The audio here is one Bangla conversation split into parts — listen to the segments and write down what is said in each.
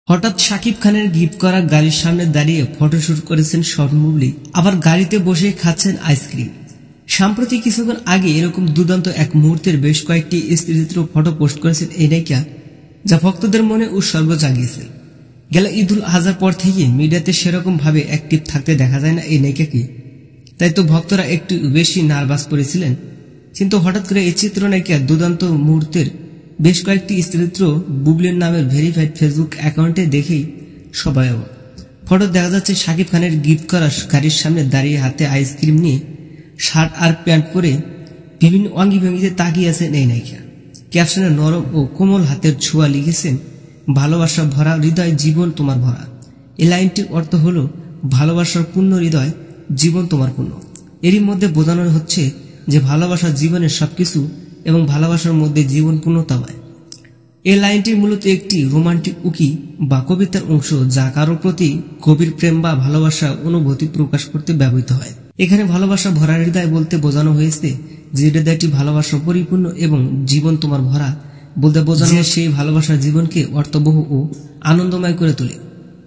হঠাৎ শাকিব খানের গিফট করা গাড়ির সামনে দাঁড়িয়ে ফটোশুট করেছেন শরণ বুবলী, আবার গাড়িতে বসে খাচ্ছেন আইসক্রিম। সাম্প্রতি কিছুক্ষণ আগে এরকম দুর্দান্ত এক মুহূর্তের বেশ কয়েকটি স্থিরচিত্র ফটো পোস্ট করেছেন এই নায়িকা, যা ভক্তদের মনে উৎসর্গ জাগিয়েছে। গেল ঈদুল আজহার পর থেকে মিডিয়াতে সেরকম ভাবে অ্যাক্টিভ থাকতে দেখা যায় না এই নায়িকাকে, তাই তো ভক্তরা একটু বেশি নার্ভাস করেছিলেন। কিন্তু হঠাৎ করে এই চিত্রনায়িকা দুর্দান্ত মুহূর্তের বেশ কয়েকটি স্থিরচিত্র বুবলীর নামের ভেরিফাইড ফেসবুক অ্যাকাউন্টে দেখেই সবাই অবাক। ফটো দেখা যাচ্ছে শাকিব খানের গিফট করা গাড়ির সামনে দাঁড়িয়ে হাতে আইসক্রিম নিয়ে শার্ট আর প্যান্ট পরে বিভিন্ন অঙ্গি ভঙ্গিতে তাকিয়ে আছেন এই নায়িকা। ক্যাপশনে নরম ও কোমল হাতের ছোঁয়া লিখেছেন, ভালোবাসা ভরা হৃদয় জীবন তোমার ভরা। এই লাইনটির অর্থ হলো ভালোবাসার পূর্ণ হৃদয় জীবন তোমার পূর্ণ। এরই মধ্যে বোঝানো হচ্ছে যে ভালোবাসা জীবনের সবকিছু এবং ভালোবাসার মধ্যে জীবন পূর্ণতা হয়। এই লাইনটি মূলত একটি রোমান্টিক উকি বা কবিতার অংশ, যা কারোর প্রতি গভীর প্রেম বা ভালোবাসা অনুভূতি প্রকাশ করতে ব্যবহৃত হয়। এখানে ভালোবাসা ভরা হৃদয় বলতে বোঝানো হয়েছে যে হৃদয়টি ভালোবাসা পরিপূর্ণ, এবং জীবন তোমার ভরা বলতে বোঝানো সেই ভালোবাসার জীবনকে অর্থবহ ও আনন্দময় করে তোলে।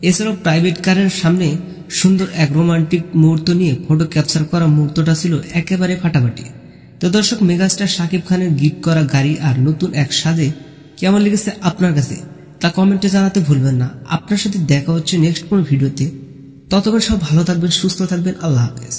এছাড়াও প্রাইভেট কারের সামনে সুন্দর এক রোমান্টিক মুহূর্ত নিয়ে ফটো ক্যাপচার করা মুহূর্তটা ছিল একেবারে ফাটাফাটি। তো দর্শক, মেগাস্টার শাকিব খানের গিফট করা গাড়ি আর নতুন এক সাজে কেমন লেগেছে আপনার কাছে তা কমেন্টে জানাতে ভুলবেন না। আপনার সাথে দেখা হচ্ছে নেক্সট কোনো ভিডিওতে। ততক্ষণ সব ভালো থাকবেন, সুস্থ থাকবেন। আল্লাহ হাফেজ।